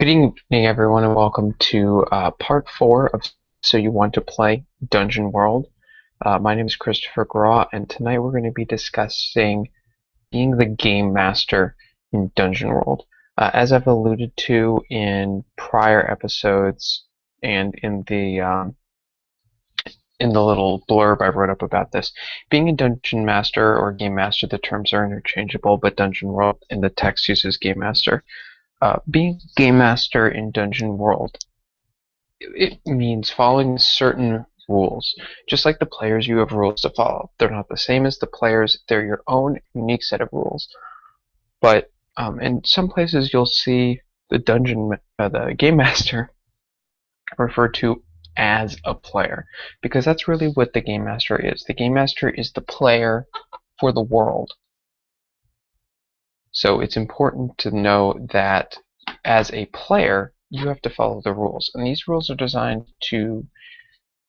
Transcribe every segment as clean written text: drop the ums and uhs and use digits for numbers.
Good evening, everyone, and welcome to part 4 of So You Want to Play Dungeon World. My name is Christopher Graw, and tonight we're going to be discussing being the game master in Dungeon World. As I've alluded to in prior episodes and in the little blurb I wrote up about this, being a dungeon master or game master, the terms are interchangeable, but Dungeon World in the text uses game master. Being game master in Dungeon World, it means following certain rules. Just like the players, you have rules to follow. They're not the same as the players. They're your own unique set of rules. But in some places, you'll see the game master referred to as a player, because that's really what the game master is. The game master is the player for the world. So it's important to know that as a player, you have to follow the rules. And these rules are designed to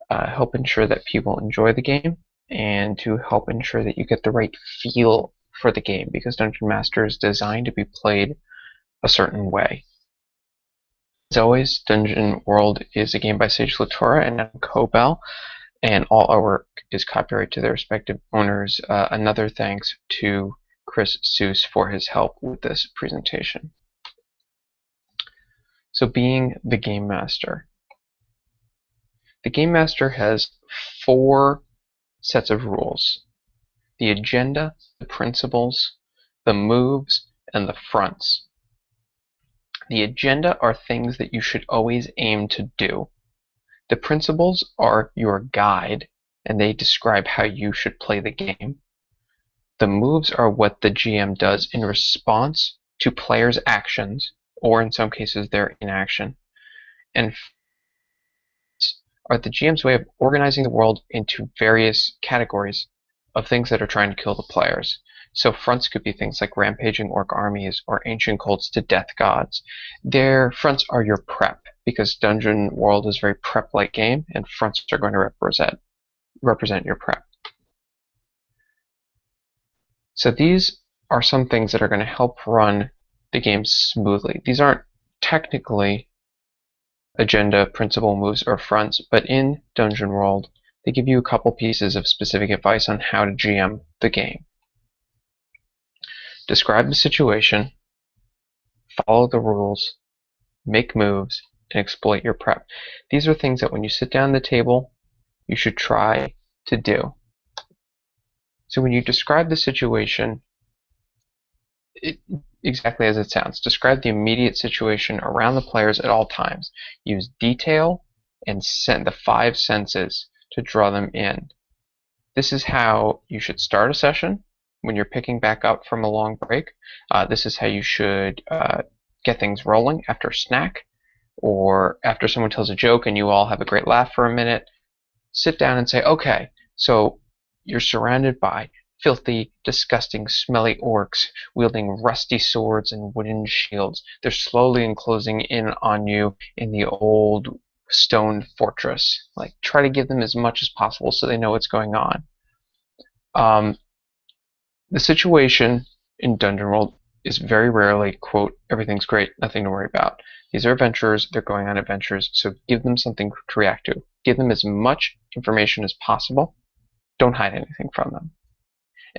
help ensure that people enjoy the game and to help ensure that you get the right feel for the game, because Dungeon Master is designed to be played a certain way. As always, Dungeon World is a game by Sage Latora and Adam Cobell, and all artwork is copyright to their respective owners. Another thanks to Chris Seuss for his help with this presentation. So being the game master. The game master has 4 sets of rules: the agenda, the principles, the moves, and the fronts. The agenda are things that you should always aim to do. The principles are your guide, and they describe how you should play the game. The moves are what the GM does in response to players' actions, or in some cases their inaction. And are the GM's way of organizing the world into various categories of things that are trying to kill the players. So fronts could be things like rampaging orc armies or ancient cults to death gods. Their fronts are your prep, because Dungeon World is a very prep-like game, and fronts are going to represent your prep. So these are some things that are going to help run the game smoothly. These aren't technically agenda, principle, moves, or fronts, but in Dungeon World, they give you a couple pieces of specific advice on how to GM the game. Describe the situation, follow the rules, make moves, and exploit your prep. These are things that when you sit down at the table, you should try to do. So when you describe the situation, exactly as it sounds, describe the immediate situation around the players at all times. Use detail and the 5 senses to draw them in. This is how you should start a session when you're picking back up from a long break. This is how you should get things rolling after a snack, or after someone tells a joke and you all have a great laugh for a minute. Sit down and say, okay, so you're surrounded by filthy, disgusting, smelly orcs wielding rusty swords and wooden shields. They're slowly enclosing in on you in the old stone fortress. Like, try to give them as much as possible so they know what's going on. The situation in Dungeon World is very rarely, quote, everything's great, nothing to worry about. These are adventurers, they're going on adventures, so give them something to react to. Give them as much information as possible. Don't hide anything from them.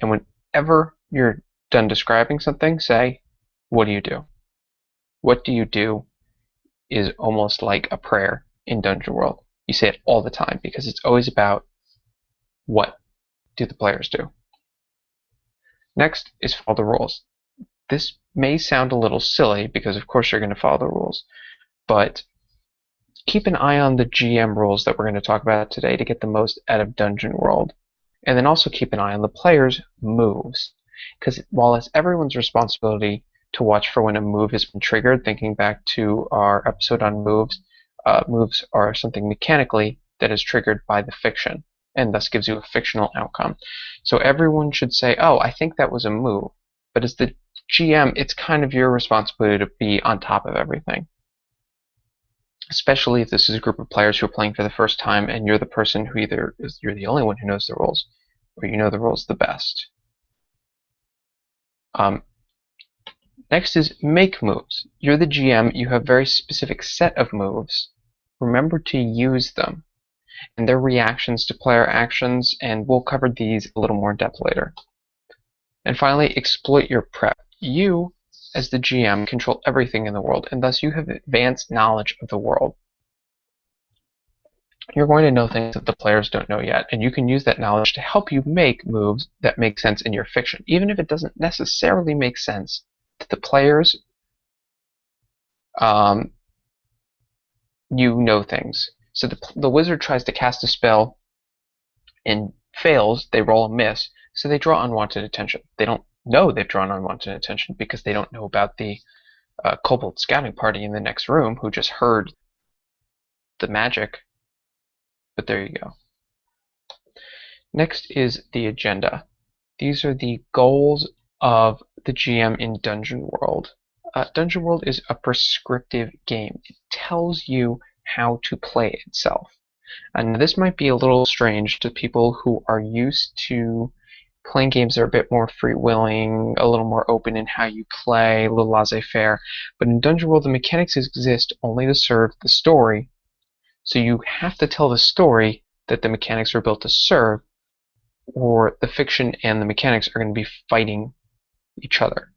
And whenever you're done describing something, say, what do you do? What do you do is almost like a prayer in Dungeon World. You say it all the time, because it's always about what do the players do. Next is follow the rules. This may sound a little silly, because of course you're going to follow the rules, but keep an eye on the GM rules that we're going to talk about today to get the most out of Dungeon World. And then also keep an eye on the players' moves, because while it's everyone's responsibility to watch for when a move has been triggered, thinking back to our episode on moves, moves are something mechanically that is triggered by the fiction, and thus gives you a fictional outcome. So everyone should say, oh, I think that was a move, but as the GM, it's kind of your responsibility to be on top of everything. Especially if this is a group of players who are playing for the first time and you're the person who you're the only one who knows the rules, or you know the rules the best. Next is make moves. You're the GM, you have a very specific set of moves. Remember to use them and their reactions to player actions, and we'll cover these a little more in depth later. And finally, exploit your prep. You, as the GM, control everything in the world, and thus you have advanced knowledge of the world. You're going to know things that the players don't know yet, and you can use that knowledge to help you make moves that make sense in your fiction, even if it doesn't necessarily make sense to the players. You know things. So the wizard tries to cast a spell and fails, they roll a miss, so they draw unwanted attention. They don't know they've drawn unwanted attention because they don't know about the kobold scouting party in the next room who just heard the magic. But there you go. Next is the agenda. These are the goals of the GM in Dungeon World. Dungeon World is a prescriptive game. It tells you how to play itself. And this might be a little strange to people who are used to playing games that are a bit more free-willing, a little more open in how you play, a little laissez-faire. But in Dungeon World, the mechanics exist only to serve the story. So you have to tell the story that the mechanics are built to serve, or the fiction and the mechanics are going to be fighting each other.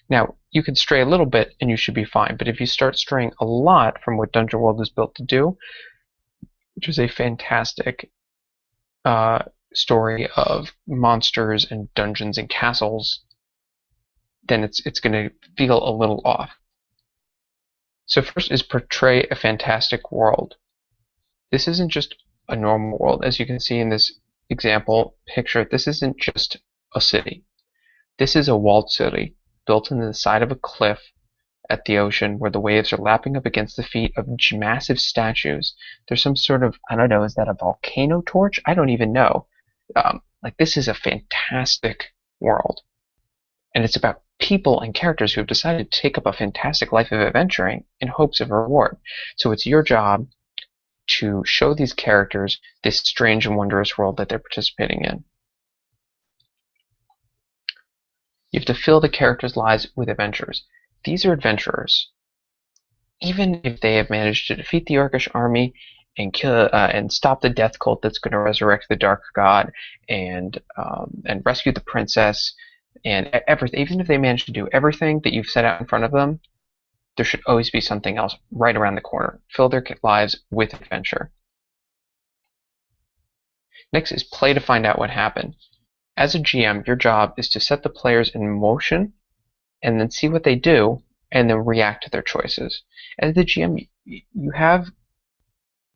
Now, you can stray a little bit and you should be fine, but if you start straying a lot from what Dungeon World is built to do, which is a fantastic story of monsters and dungeons and castles, then it's going to feel a little off. So first is portray a fantastic world. This isn't just a normal world. As you can see in this example picture, this isn't just a city. This is a walled city built into the side of a cliff at the ocean where the waves are lapping up against the feet of massive statues. There's some sort of, I don't know, is that a volcano torch? I don't even know. This is a fantastic world. And it's about people and characters who have decided to take up a fantastic life of adventuring in hopes of a reward. So it's your job to show these characters this strange and wondrous world that they're participating in. You have to fill the characters' lives with adventures. These are adventurers. Even if they have managed to defeat the Orcish army and kill and stop the death cult that's going to resurrect the Dark God and rescue the princess and everything, even if they manage to do everything that you've set out in front of them, there should always be something else right around the corner. Fill their lives with adventure. Next is play to find out what happened. As a GM, your job is to set the players in motion and then see what they do and then react to their choices. As the GM,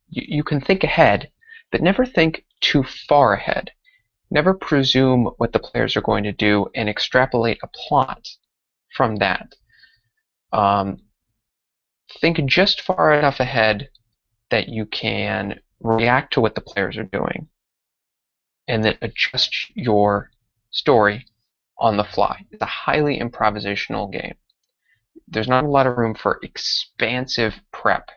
you can think ahead, but never think too far ahead. Never presume what the players are going to do and extrapolate a plot from that. Think just far enough ahead that you can react to what the players are doing and then adjust your story on the fly. It's a highly improvisational game. There's not a lot of room for expansive prep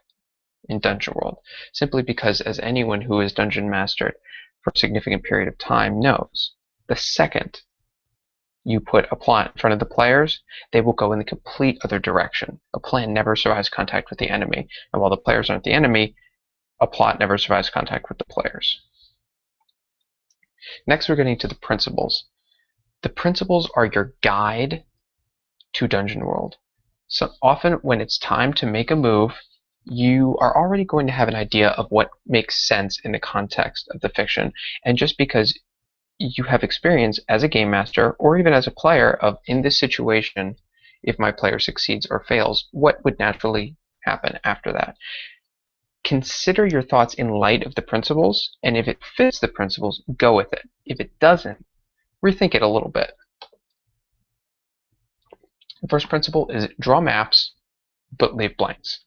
in Dungeon World, simply because, as anyone who has dungeon mastered for a significant period of time knows, the second you put a plot in front of the players, they will go in the complete other direction. A plan never survives contact with the enemy, and while the players aren't the enemy, a plot never survives contact with the players. Next, we're getting to the principles. The principles are your guide to Dungeon World. So often when it's time to make a move, you are already going to have an idea of what makes sense in the context of the fiction. And just because you have experience as a game master or even as a player of, in this situation, if my player succeeds or fails, what would naturally happen after that? Consider your thoughts in light of the principles, and if it fits the principles, go with it. If it doesn't, rethink it a little bit. The first principle is draw maps, but leave blanks.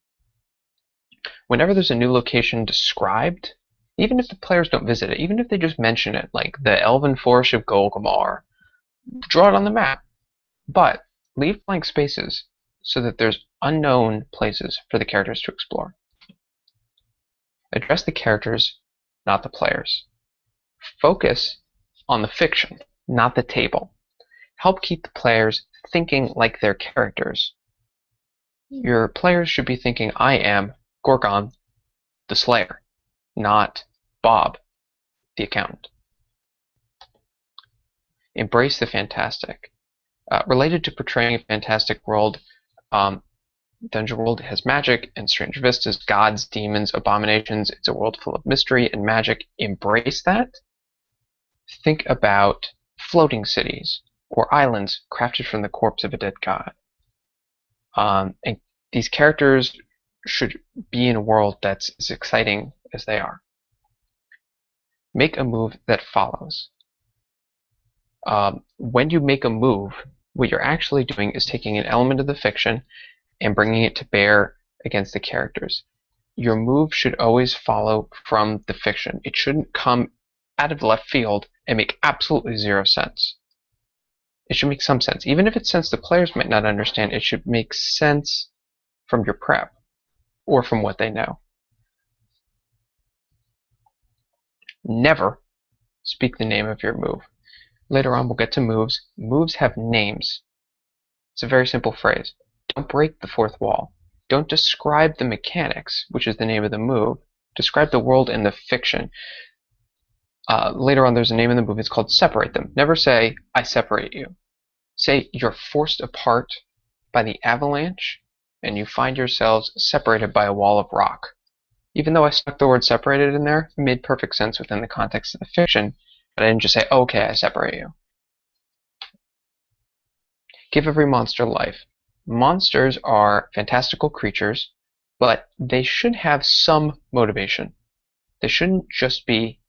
Whenever there's a new location described, even if the players don't visit it, even if they just mention it, like the Elven Forest of Golgamar, draw it on the map, but leave blank spaces so that there's unknown places for the characters to explore. Address the characters, not the players. Focus on the fiction, not the table. Help keep the players thinking like their characters. Your players should be thinking, I am Gorgon, the Slayer, not Bob, the accountant. Embrace the fantastic. Related to portraying a fantastic world, Dungeon World has magic and strange vistas, gods, demons, abominations. It's a world full of mystery and magic. Embrace that. Think about floating cities or islands crafted from the corpse of a dead god. And these characters should be in a world that's as exciting as they are. Make a move that follows. When you make a move, what you're actually doing is taking an element of the fiction and bringing it to bear against the characters. Your move should always follow from the fiction. It shouldn't come out of left field and make absolutely zero sense. It should make some sense. Even if it's sense the players might not understand, it should make sense from your prep or from what they know. Never speak the name of your move. Later on, we'll get to moves. Moves have names. It's a very simple phrase. Don't break the fourth wall. Don't describe the mechanics, which is the name of the move. Describe the world and the fiction. Later on, there's a name in the move. It's called separate them. Never say, I separate you. Say, you're forced apart by the avalanche, and you find yourselves separated by a wall of rock. Even though I stuck the word separated in there, it made perfect sense within the context of the fiction, but I didn't just say, oh, okay, I separate you. Give every monster life. Monsters are fantastical creatures, but they should have some motivation. They shouldn't just be,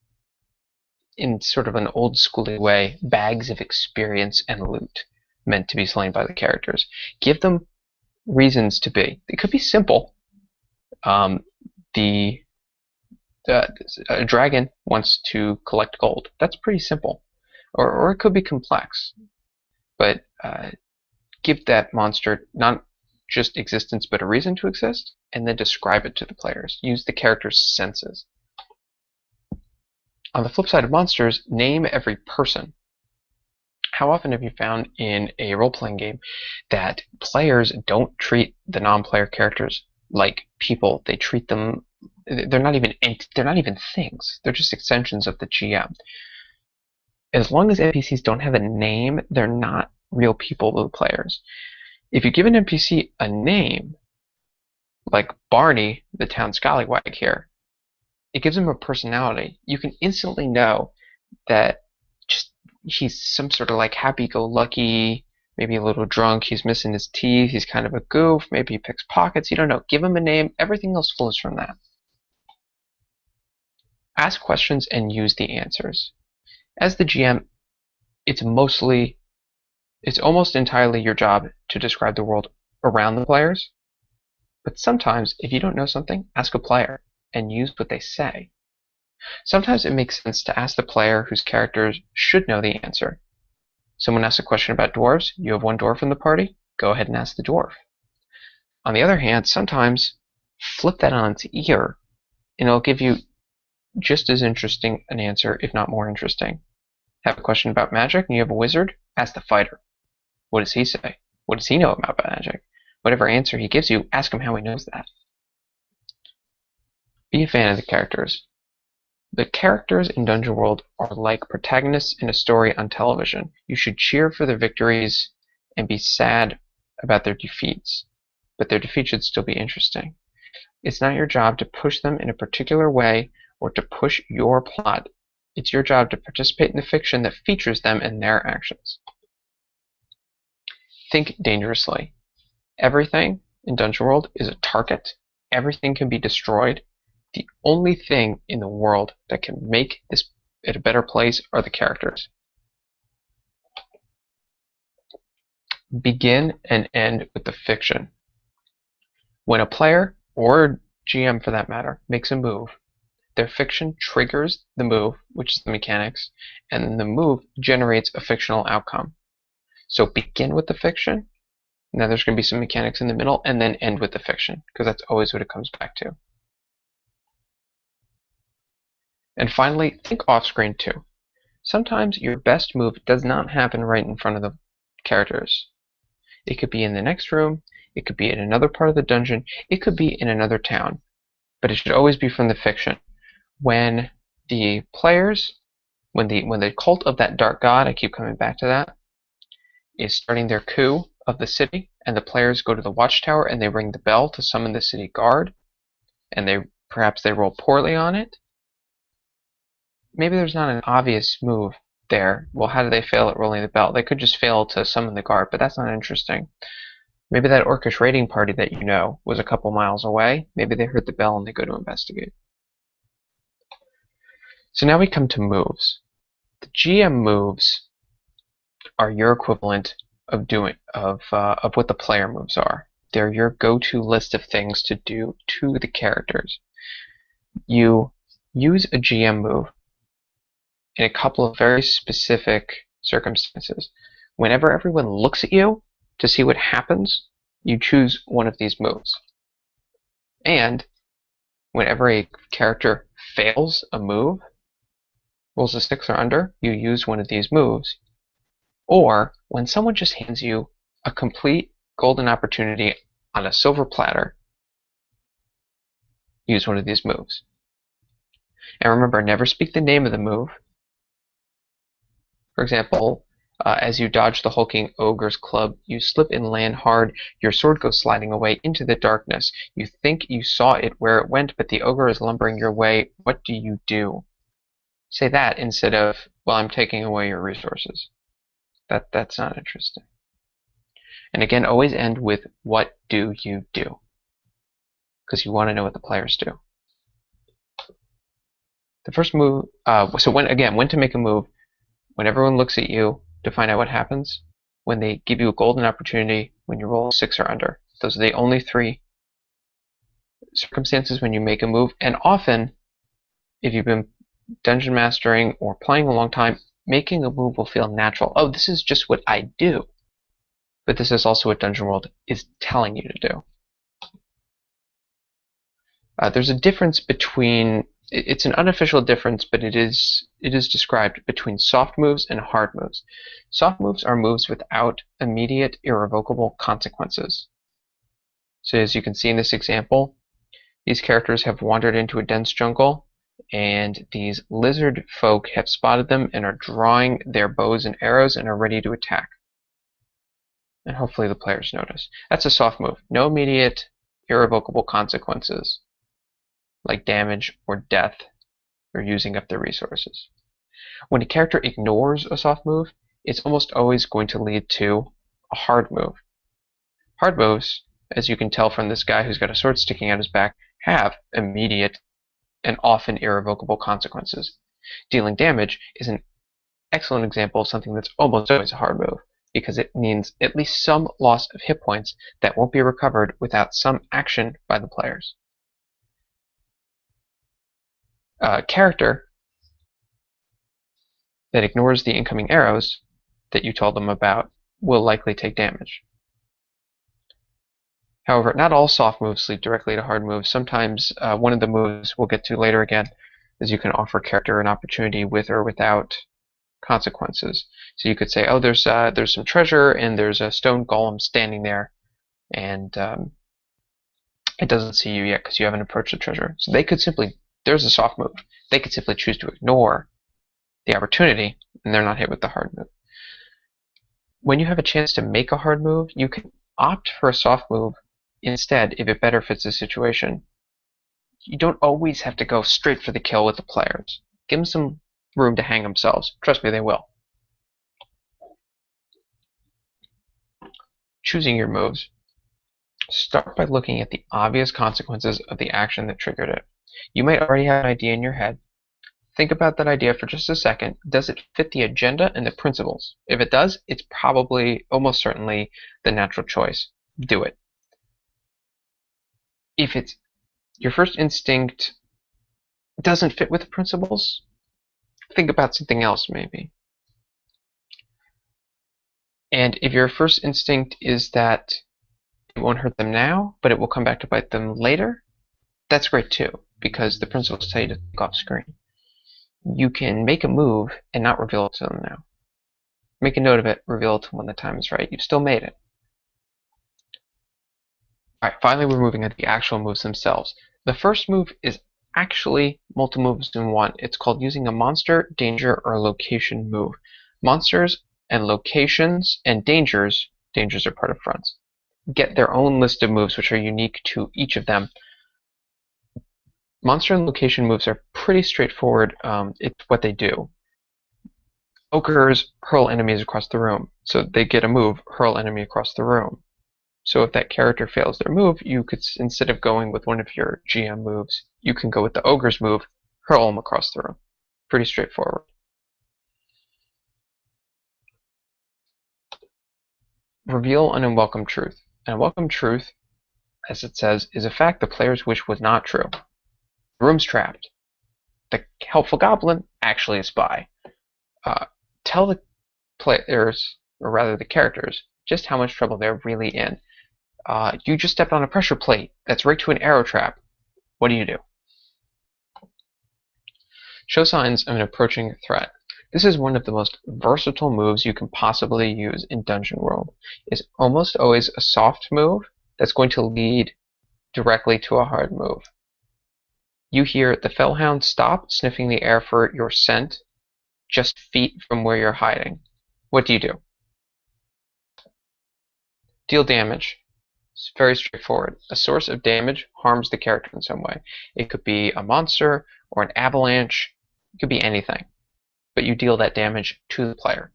in sort of an old schooly way, bags of experience and loot meant to be slain by the characters. Give them reasons to be. It could be simple. A dragon wants to collect gold. That's pretty simple. Or it could be complex. But give that monster not just existence but a reason to exist, and then describe it to the players. Use the character's senses. On the flip side of monsters, name every person. How often have you found in a role-playing game that players don't treat the non-player characters like people? They treat them, they're not even things. They're just extensions of the GM. As long as NPCs don't have a name, they're not real people to the players. If you give an NPC a name, like Barney, the town scallywag here, it gives him a personality. You can instantly know that he's some sort of like happy-go-lucky, maybe a little drunk, he's missing his teeth, he's kind of a goof, maybe he picks pockets, you don't know. Give him a name, everything else flows from that. Ask questions and use the answers. As the GM, it's almost entirely your job to describe the world around the players, but sometimes if you don't know something, ask a player and use what they say. Sometimes it makes sense to ask the player whose characters should know the answer. Someone asks a question about dwarves, you have one dwarf in the party, go ahead and ask the dwarf. On the other hand, sometimes flip that on its ear and it'll give you just as interesting an answer, if not more interesting. Have a question about magic and you have a wizard, ask the fighter. What does he say? What does he know about magic? Whatever answer he gives you, ask him how he knows that. Be a fan of the characters. The characters in Dungeon World are like protagonists in a story on television. You should cheer for their victories and be sad about their defeats, but their defeat should still be interesting. It's not your job to push them in a particular way or to push your plot. It's your job to participate in the fiction that features them and their actions. Think dangerously. Everything in Dungeon World is a target. Everything can be destroyed. The only thing in the world that can make this a better place are the characters. Begin and end with the fiction. When a player, or GM for that matter, makes a move, their fiction triggers the move, which is the mechanics, and then the move generates a fictional outcome. So begin with the fiction, now there's going to be some mechanics in the middle, and then end with the fiction, because that's always what it comes back to. And finally, think off-screen too. Sometimes your best move does not happen right in front of the characters. It could be in the next room, it could be in another part of the dungeon, it could be in another town, but it should always be from the fiction. When the players, when the cult of that dark god, I keep coming back to that, is starting their coup of the city, and the players go to the watchtower and they ring the bell to summon the city guard, and perhaps they roll poorly on it. Maybe there's not an obvious move there. Well, how did they fail at rolling the bell? They could just fail to summon the guard, but that's not interesting. Maybe that Orcish raiding party that you know was a couple miles away. Maybe they heard the bell and they go to investigate. So now we come to moves. The GM moves are your equivalent of what the player moves are. They're your go-to list of things to do to the characters. You use a GM move in a couple of very specific circumstances. Whenever everyone looks at you to see what happens, you choose one of these moves. And whenever a character fails a move, rolls a 6 or under, you use one of these moves. Or when someone just hands you a complete golden opportunity on a silver platter, use one of these moves. And remember, never speak the name of the move. For example, as you dodge the hulking ogre's club, you slip and land hard. Your sword goes sliding away into the darkness. You think you saw it where it went, but the ogre is lumbering your way. What do you do? Say that instead of, well, I'm taking away your resources. That's not interesting. And again, always end with, what do you do? Because you want to know what the players do. The first move, so when to make a move, when everyone looks at you to find out what happens, when they give you a golden opportunity, when you roll 6 or under. Those are the only 3 circumstances when you make a move. And often, if you've been dungeon mastering or playing a long time, making a move will feel natural. Oh, this is just what I do. But this is also what Dungeon World is telling you to do. There's a difference between, it's an unofficial difference, but it is described between soft moves and hard moves. Soft moves are moves without immediate irrevocable consequences. So as you can see in this example, these characters have wandered into a dense jungle, and these lizard folk have spotted them and are drawing their bows and arrows and are ready to attack. And hopefully the players notice. That's a soft move. No immediate irrevocable consequences, like damage or death or using up their resources. When a character ignores a soft move, it's almost always going to lead to a hard move. Hard moves, as you can tell from this guy who's got a sword sticking out his back, have immediate and often irrevocable consequences. Dealing damage is an excellent example of something that's almost always a hard move, because it means at least some loss of hit points that won't be recovered without some action by the players. A character that ignores the incoming arrows that you told them about will likely take damage. However, not all soft moves lead directly to hard moves. Sometimes one of the moves we'll get to later again is you can offer a character an opportunity with or without consequences. So you could say, oh, there's some treasure and there's a stone golem standing there, and it doesn't see you yet because you haven't approached the treasure. So they could simply, there's a soft move. They could simply choose to ignore the opportunity, and they're not hit with the hard move. When you have a chance to make a hard move, you can opt for a soft move instead if it better fits the situation. You don't always have to go straight for the kill with the players. Give them some room to hang themselves. Trust me, they will. Choosing your moves. Start by looking at the obvious consequences of the action that triggered it. You might already have an idea in your head. Think about that idea for just a second. Does it fit the agenda and the principles? If it does, it's probably, almost certainly, the natural choice. Do it. If it's your first instinct doesn't fit with the principles, think about something else maybe. And if your first instinct is that it won't hurt them now, but it will come back to bite them later, that's great too, because the principles tell you to think off screen. You can make a move and not reveal it to them now. Make a note of it, reveal it to them when the time is right. You've still made it. Alright, finally we're moving on to the actual moves themselves. The first move is actually multi-moves in one. It's called using a monster, danger, or location move. Monsters and locations and dangers are part of fronts, get their own list of moves which are unique to each of them. Monster and location moves are pretty straightforward. It's what they do. Ogres hurl enemies across the room, so they get a move, hurl enemy across the room. So if that character fails their move, you could, instead of going with one of your GM moves, you can go with the ogre's move, hurl them across the room. Pretty straightforward. Reveal an unwelcome truth. An unwelcome truth, as it says, is a fact the players wish was not true. The room's trapped. The helpful goblin, actually a spy. Tell the players, or rather the characters, just how much trouble they're really in. You just stepped on a pressure plate that's rigged to an arrow trap. What do you do? Show signs of an approaching threat. This is one of the most versatile moves you can possibly use in Dungeon World. It's almost always a soft move that's going to lead directly to a hard move. You hear the Fellhound stop sniffing the air for your scent just feet from where you're hiding. What do you do? Deal damage. It's very straightforward. A source of damage harms the character in some way. It could be a monster or an avalanche. It could be anything. But you deal that damage to the player.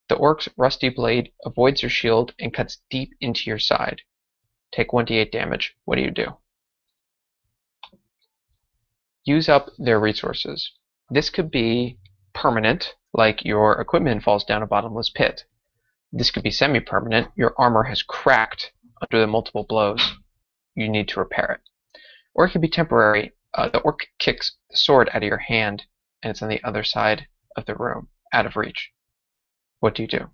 The orc's rusty blade avoids your shield and cuts deep into your side. Take 1d8 damage. What do you do? Use up their resources. This could be permanent, like your equipment falls down a bottomless pit. This could be semi-permanent. Your armor has cracked under the multiple blows. You need to repair it. Or it could be temporary. The orc kicks the sword out of your hand, and it's on the other side of the room, out of reach. What do you do?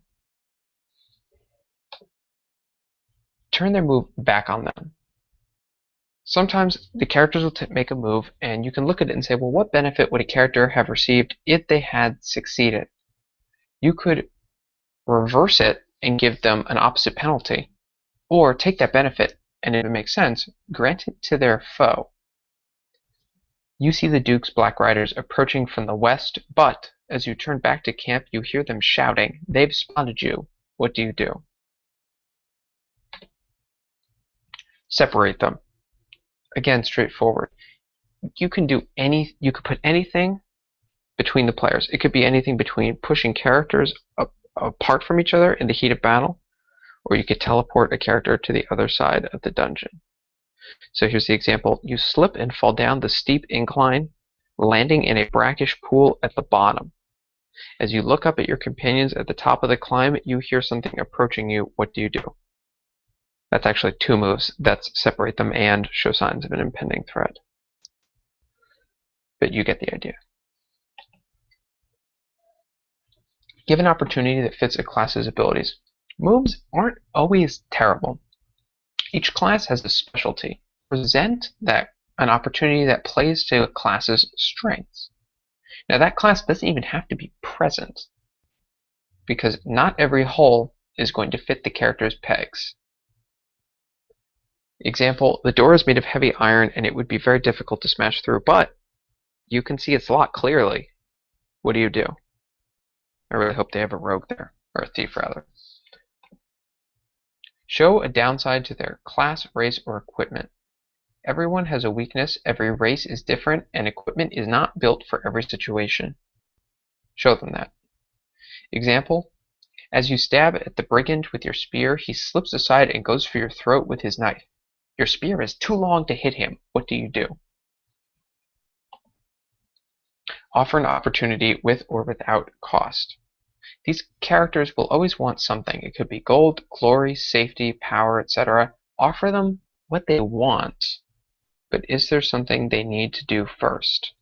Turn their move back on them. Sometimes the characters will make a move, and you can look at it and say, well, what benefit would a character have received if they had succeeded? You could reverse it and give them an opposite penalty, or take that benefit, and if it makes sense, grant it to their foe. You see the Duke's Black Riders approaching from the west, but as you turn back to camp, you hear them shouting. They've spotted you. What do you do? Separate them. Again, straightforward. You can put anything between the players. It could be anything between pushing characters apart from each other in the heat of battle, or you could teleport a character to the other side of the dungeon. So here's the example. You slip and fall down the steep incline, landing in a brackish pool at the bottom. As you look up at your companions at the top of the climb, you hear something approaching you. What do you do? That's actually two moves. That's separate them and show signs of an impending threat. But you get the idea. Give an opportunity that fits a class's abilities. Moves aren't always terrible. Each class has a specialty. Present an opportunity that plays to a class's strengths. Now that class doesn't even have to be present, because not every hole is going to fit the character's pegs. Example, the door is made of heavy iron and it would be very difficult to smash through, but you can see its lock clearly. What do you do? I really hope they have a rogue there, or a thief rather. Show a downside to their class, race, or equipment. Everyone has a weakness, every race is different, and equipment is not built for every situation. Show them that. Example, as you stab at the brigand with your spear, he slips aside and goes for your throat with his knife. Your spear is too long to hit him. What do you do? Offer an opportunity with or without cost. These characters will always want something. It could be gold, glory, safety, power, etc. Offer them what they want, but is there something they need to do first?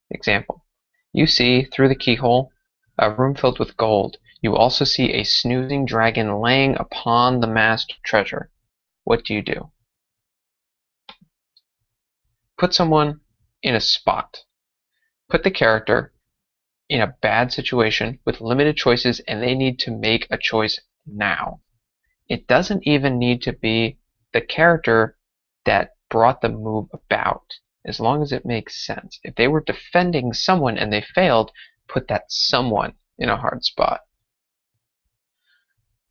Example, you see through the keyhole a room filled with gold. You also see a snoozing dragon laying upon the massed treasure. What do you do? Put someone in a spot. Put the character in a bad situation with limited choices, and they need to make a choice now. It doesn't even need to be the character that brought the move about, as long as it makes sense. If they were defending someone and they failed, put that someone in a hard spot.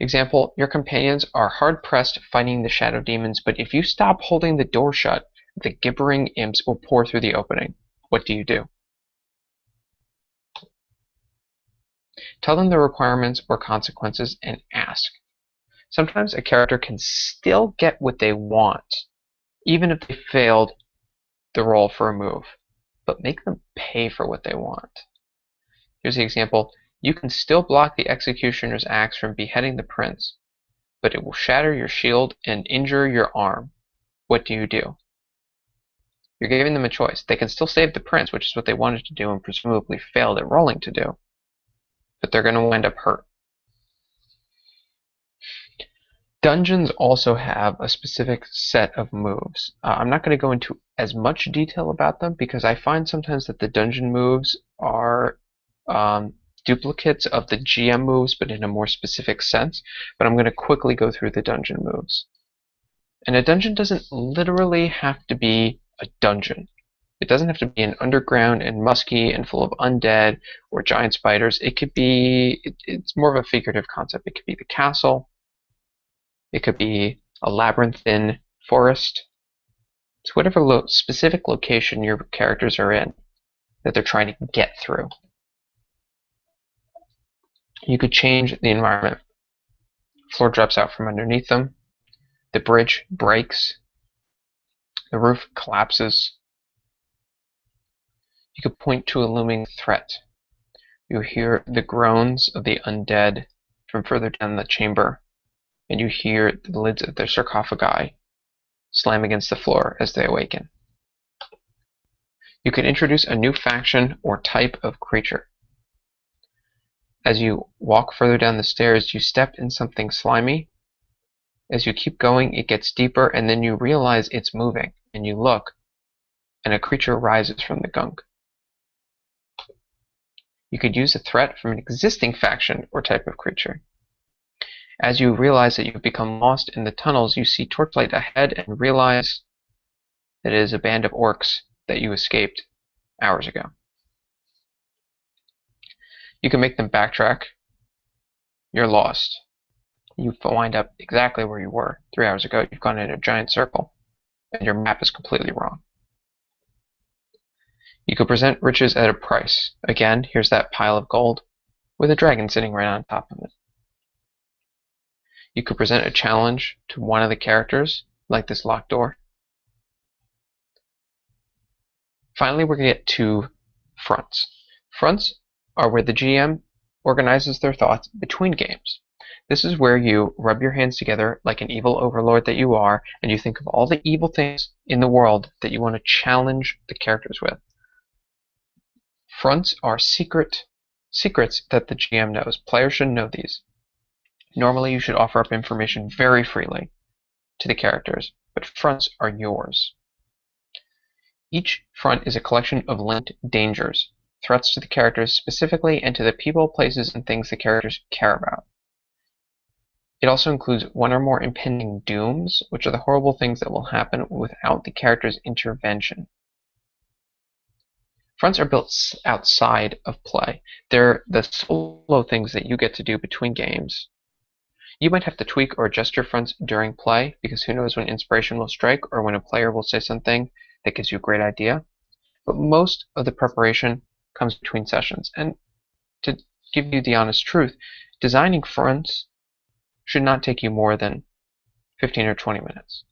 Example, your companions are hard-pressed fighting the shadow demons, but if you stop holding the door shut, the gibbering imps will pour through the opening. What do you do? Tell them the requirements or consequences and ask. Sometimes a character can still get what they want, even if they failed the roll for a move, but make them pay for what they want. Here's the example. You can still block the executioner's axe from beheading the prince, but it will shatter your shield and injure your arm. What do you do? You're giving them a choice. They can still save the prince, which is what they wanted to do and presumably failed at rolling to do, but they're going to wind up hurt. Dungeons also have a specific set of moves. I'm not going to go into as much detail about them because I find sometimes that the dungeon moves are duplicates of the GM moves, but in a more specific sense. But I'm going to quickly go through the dungeon moves. And a dungeon doesn't literally have to be a dungeon. It doesn't have to be an underground and musky and full of undead or giant spiders. It could be, it's more of a figurative concept. It could be the castle. It could be a labyrinthine forest. It's whatever specific location your characters are in that they're trying to get through. You could change the environment. Floor drops out from underneath them. The bridge breaks. The roof collapses. You could point to a looming threat. You hear the groans of the undead from further down the chamber, and you hear the lids of their sarcophagi slam against the floor as they awaken. You could introduce a new faction or type of creature. As you walk further down the stairs, you step in something slimy. As you keep going, it gets deeper, and then you realize it's moving, and you look, and a creature rises from the gunk. You could use a threat from an existing faction or type of creature. As you realize that you've become lost in the tunnels, you see torchlight ahead and realize that it is a band of orcs that you escaped hours ago. You can make them backtrack. You're lost. You wind up exactly where you were 3 hours ago. You've gone in a giant circle, and your map is completely wrong. You could present riches at a price. Again, here's that pile of gold with a dragon sitting right on top of it. You could present a challenge to one of the characters, like this locked door. Finally, we're going to get to fronts. Fronts are where the GM organizes their thoughts between games. This is where you rub your hands together like an evil overlord that you are, and you think of all the evil things in the world that you want to challenge the characters with. Fronts are secrets that the GM knows. Players should know these. Normally, you should offer up information very freely to the characters, but fronts are yours. Each front is a collection of linked dangers, threats to the characters specifically and to the people, places, and things the characters care about. It also includes one or more impending dooms, which are the horrible things that will happen without the character's intervention. Fronts are built outside of play. They're the solo things that you get to do between games. You might have to tweak or adjust your fronts during play, because who knows when inspiration will strike or when a player will say something that gives you a great idea. But most of the preparation comes between sessions. And to give you the honest truth, designing fronts should not take you more than 15 or 20 minutes.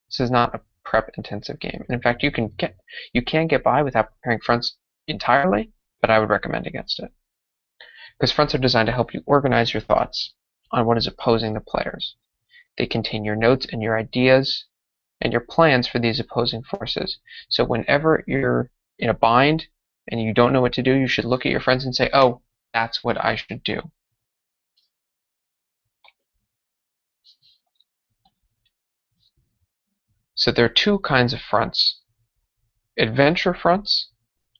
This is not a prep-intensive game. And in fact, you can get by without preparing fronts entirely, but I would recommend against it. Because fronts are designed to help you organize your thoughts on what is opposing the players. They contain your notes and your ideas and your plans for these opposing forces. So whenever you're in a bind and you don't know what to do, you should look at your friends and say, oh, that's what I should do. So there are two kinds of fronts. Adventure fronts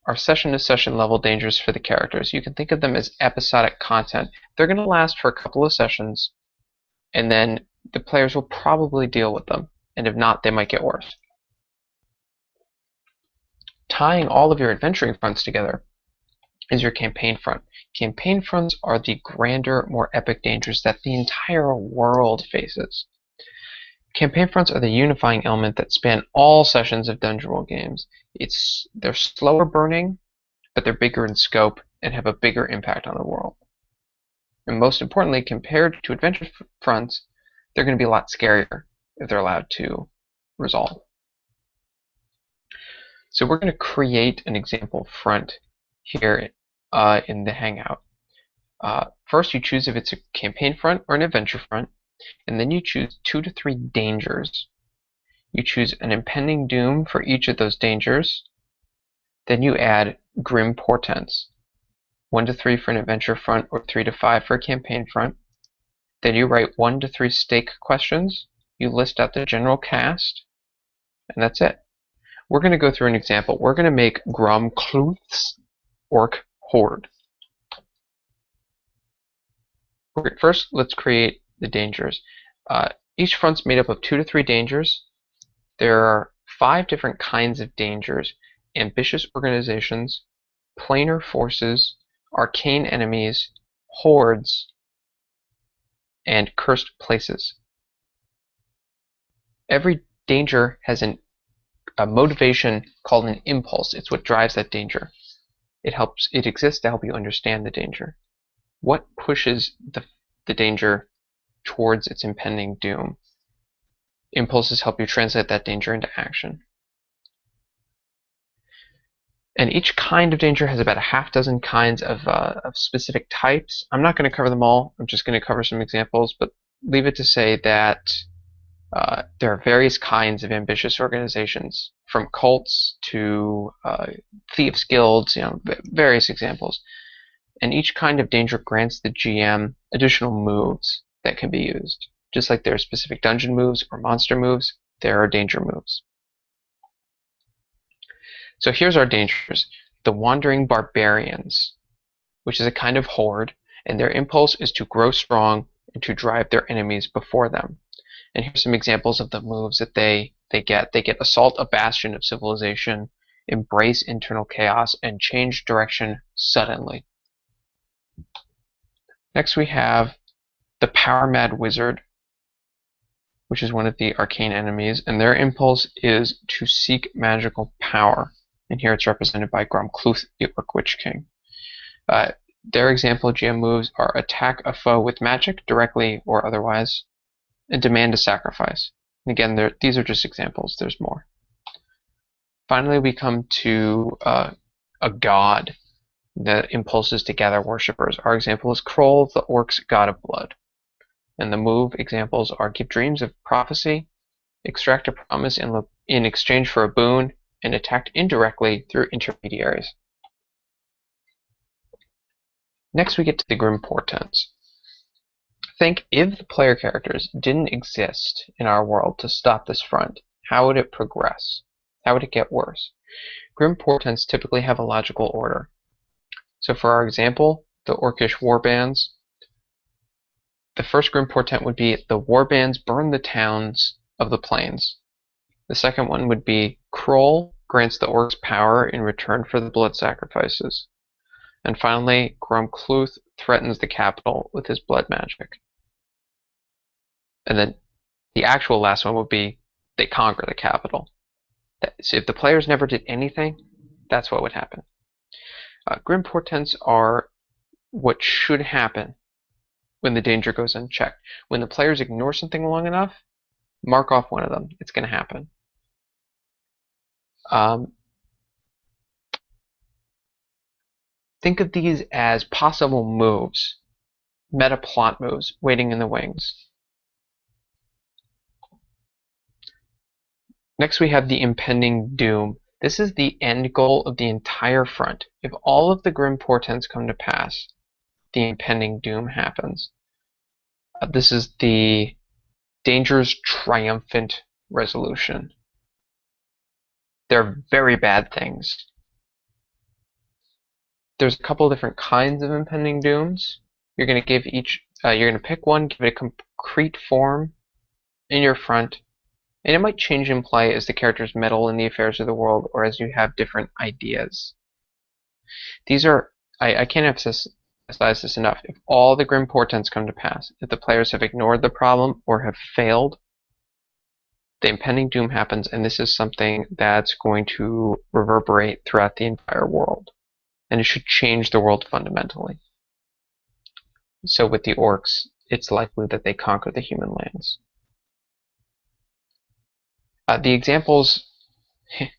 are session-to-session level dangers for the characters. You can think of them as episodic content. They're going to last for a couple of sessions, and then the players will probably deal with them and if not, they might get worse. Tying all of your adventuring fronts together is your campaign front. Campaign fronts are the grander, more epic dangers that the entire world faces. Campaign fronts are the unifying element that span all sessions of Dungeon World games. They're slower burning, but they're bigger in scope and have a bigger impact on the world. And most importantly, compared to adventure fronts, they're going to be a lot scarier if they're allowed to resolve. So we're going to create an example front here in the Hangout. First, you choose if it's a campaign front or an adventure front, and then you choose 2 to 3 dangers. You choose an impending doom for each of those dangers. Then you add grim portents, 1 to 3 for an adventure front or 3 to 5 for a campaign front. Then you write 1 to 3 stake questions. You list out the general cast, and that's it. We're going to go through an example. We're going to make Gromkluth's Orc Horde. First, let's create the dangers. Each front's made up of 2 to 3 dangers. There are 5 different kinds of dangers: ambitious organizations, planar forces, arcane enemies, hordes, and cursed places. Every danger has a motivation called an impulse. It's what drives that danger. It exists to help you understand the danger. What pushes the danger towards its impending doom? Impulses help you translate that danger into action. And each kind of danger has about a half dozen kinds of specific types. I'm not going to cover them all. I'm just going to cover some examples, but leave it to say that there are various kinds of ambitious organizations, from cults to thieves guilds, various examples. And each kind of danger grants the GM additional moves that can be used. Just like there are specific dungeon moves or monster moves, there are danger moves. So here's our dangers. The Wandering Barbarians, which is a kind of horde, and their impulse is to grow strong and to drive their enemies before them. And here's some examples of the moves that they get. They get Assault a Bastion of Civilization, Embrace Internal Chaos, and Change Direction Suddenly. Next we have the Power Mad Wizard, which is one of the arcane enemies, and their impulse is to seek magical power. And here it's represented by Gromkluth, the Orc Witch King. Their example GM moves are attack a foe with magic, directly or otherwise, and demand a sacrifice. And again, these are just examples. There's more. Finally, we come to a god. The impulse is to gather worshippers. Our example is Kroll, the Orc's God of Blood. And the move examples are give dreams of prophecy, extract a promise in exchange for a boon, and attack indirectly through intermediaries. Next we get to the Grim Portents. Think if the player characters didn't exist in our world to stop this front, how would it progress? How would it get worse? Grim Portents typically have a logical order. So for our example, the Orcish Warbands, the first Grim Portent would be the Warbands burn the towns of the plains. The second one would be Kroll grants the orcs power in return for the blood sacrifices. And finally, Gromkluth threatens the capital with his blood magic. And then the actual last one would be they conquer the capital. So if the players never did anything, that's what would happen. Grim Portents are what should happen when the danger goes unchecked. When the players ignore something long enough, mark off one of them. It's going to happen. Think of these as possible moves, meta plot moves, waiting in the wings. Next we have the Impending Doom. This is the end goal of the entire front. If all of the Grim Portents come to pass, the Impending Doom happens. This is the danger's triumphant resolution. They're very bad things. There's a couple different kinds of Impending Dooms. You're going to you're going to pick one, give it a concrete form in your front, And it might change in play as the characters meddle in the affairs of the world or as you have different ideas. These are, I can't emphasize this enough. If all the grim portents come to pass, if the players have ignored the problem or have failed, the impending doom happens, and this is something that's going to reverberate throughout the entire world. And it should change the world fundamentally. So with the orcs, it's likely that they conquer the human lands. The examples,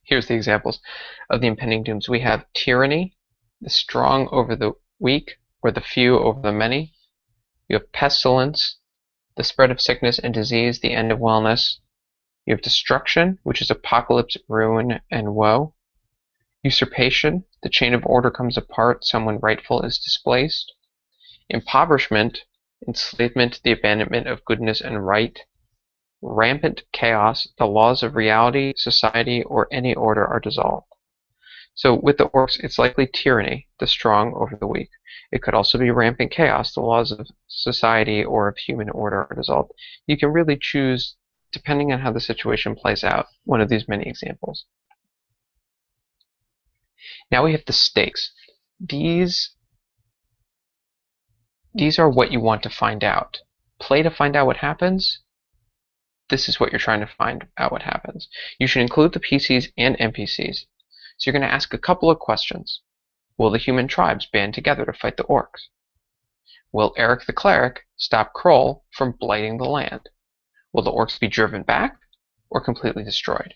here's the examples of the impending dooms. We have tyranny, the strong over the weak, or the few over the many. You have pestilence, the spread of sickness and disease, the end of wellness. You have destruction, which is apocalypse, ruin, and woe. Usurpation, the chain of order comes apart, someone rightful is displaced. Impoverishment, enslavement, the abandonment of goodness and right. Rampant chaos, the laws of reality, society, or any order are dissolved. So with the orcs, it's likely tyranny, the strong over the weak. It could also be rampant chaos, the laws of society or of human order are dissolved. You can really choose, depending on how the situation plays out, one of these many examples. Now we have the stakes. These are what you want to find out. Play to find out what happens. This is what you're trying to find out what happens. You should include the PCs and NPCs. So you're going to ask a couple of questions. Will the human tribes band together to fight the orcs? Will Eric the cleric stop Kroll from blighting the land? Will the orcs be driven back or completely destroyed?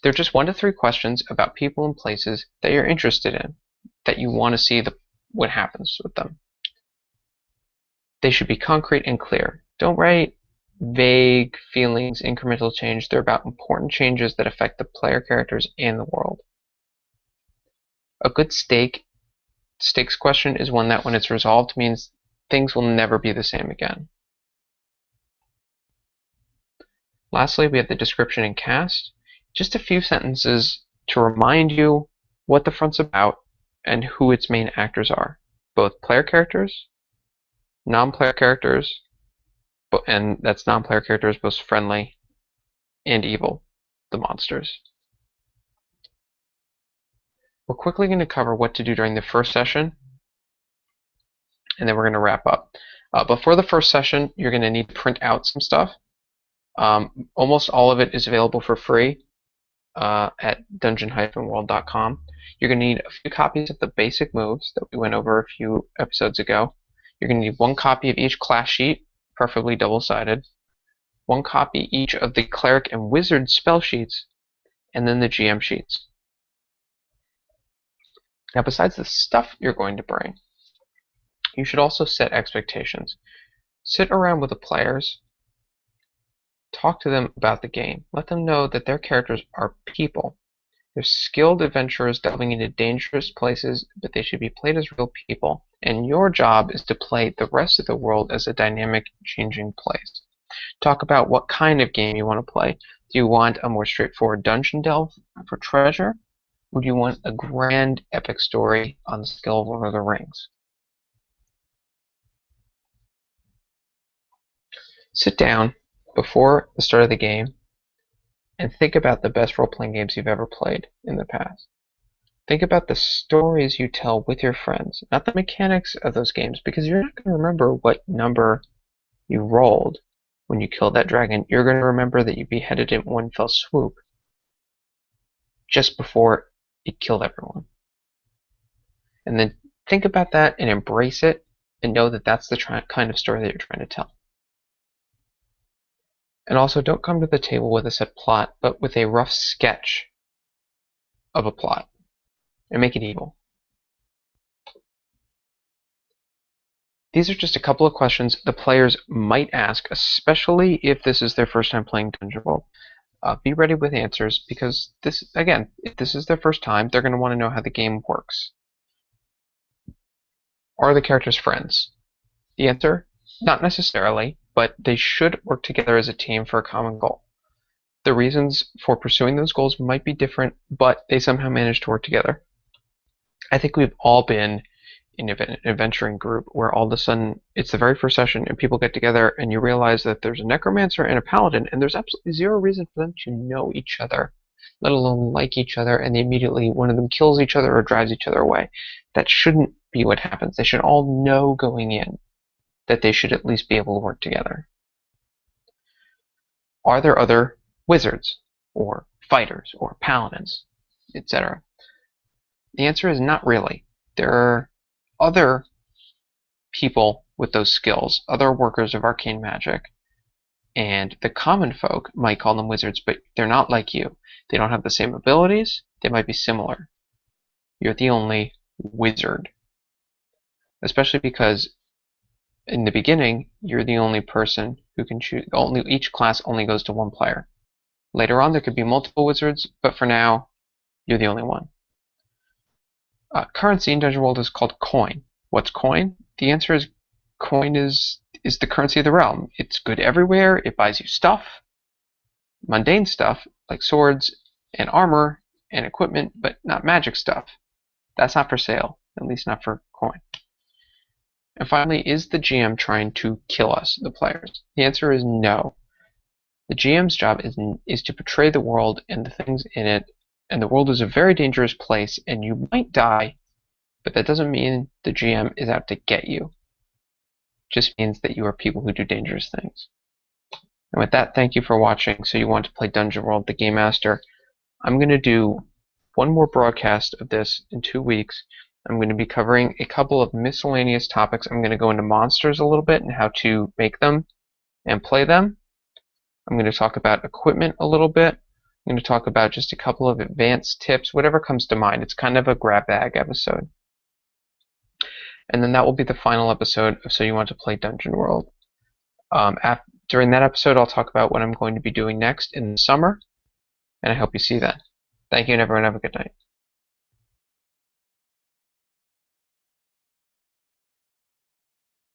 They're just 1 to 3 questions about people and places that you're interested in, that you want to see what happens with them. They should be concrete and clear. Don't write vague feelings, incremental change. They're about important changes that affect the player characters and the world. A good stakes question is one that when it's resolved means things will never be the same again. Lastly, we have the description and cast. Just a few sentences to remind you what the front's about and who its main actors are. Both player characters, non-player characters, and that's non-player characters, both friendly and evil, the monsters. We're quickly going to cover what to do during the first session, and then we're going to wrap up. But for the first session, you're going to need to print out some stuff. Almost all of it is available for free at dungeon-world.com. You're going to need a few copies of the basic moves that we went over a few episodes ago. You're going to need 1 copy of each class sheet, preferably double-sided, 1 copy each of the cleric and wizard spell sheets, and then the GM sheets. Now, besides the stuff you're going to bring, you should also set expectations. Sit around with the players, talk to them about the game, let them know that their characters are people. They're skilled adventurers delving into dangerous places, but they should be played as real people, and your job is to play the rest of the world as a dynamic, changing place. Talk about what kind of game you want to play. Do you want a more straightforward dungeon delve for treasure? Or do you want a grand epic story on the scale of Lord of the Rings? Sit down before the start of the game and think about the best role-playing games you've ever played in the past. Think about the stories you tell with your friends, not the mechanics of those games, because you're not going to remember what number you rolled when you killed that dragon. You're going to remember that you beheaded it in one fell swoop just before it killed everyone. And then think about that and embrace it and know that that's the kind of story that you're trying to tell. And also, don't come to the table with a set plot, but with a rough sketch of a plot, and make it evil. These are just a couple of questions the players might ask, especially if this is their first time playing Dungeon World. Be ready with answers, because this, again, if this is their first time, they're going to want to know how the game works. Are the characters friends? The answer, not necessarily, but they should work together as a team for a common goal. The reasons for pursuing those goals might be different, but they somehow manage to work together. I think we've all been in an adventuring group where all of a sudden it's the very first session and people get together and you realize that there's a necromancer and a paladin and there's absolutely zero reason for them to know each other, let alone like each other, and immediately one of them kills each other or drives each other away. That shouldn't be what happens. They should all know going in that they should at least be able to work together. Are there other wizards or fighters or paladins, etc.? The answer is not really. There are other people with those skills, other workers of arcane magic, and the common folk might call them wizards, but they're not like you. They don't have the same abilities. They might be similar. You're the only wizard. Especially because in the beginning, you're the only person who can choose. Each class only goes to one player. Later on, there could be multiple wizards, but for now, you're the only one. Currency in Dungeon World is called coin. What's coin? The answer is coin is the currency of the realm. It's good everywhere. It buys you stuff, mundane stuff like swords and armor and equipment, but not magic stuff. That's not for sale, at least not for coin. And finally, is the GM trying to kill us, the players? The answer is no. The GM's job is to portray the world and the things in it, and the world is a very dangerous place, and you might die, but that doesn't mean the GM is out to get you. It just means that you are people who do dangerous things. And with that, thank you for watching. So you want to play Dungeon World, the Game Master. I'm going to do one more broadcast of this in 2 weeks. I'm going to be covering a couple of miscellaneous topics. I'm going to go into monsters a little bit and how to make them and play them. I'm going to talk about equipment a little bit. I'm going to talk about just a couple of advanced tips, whatever comes to mind. It's kind of a grab bag episode. And then that will be the final episode of So You Want to Play Dungeon World. During that episode, I'll talk about what I'm going to be doing next in the summer, and I hope you see that. Thank you, and everyone have a good night.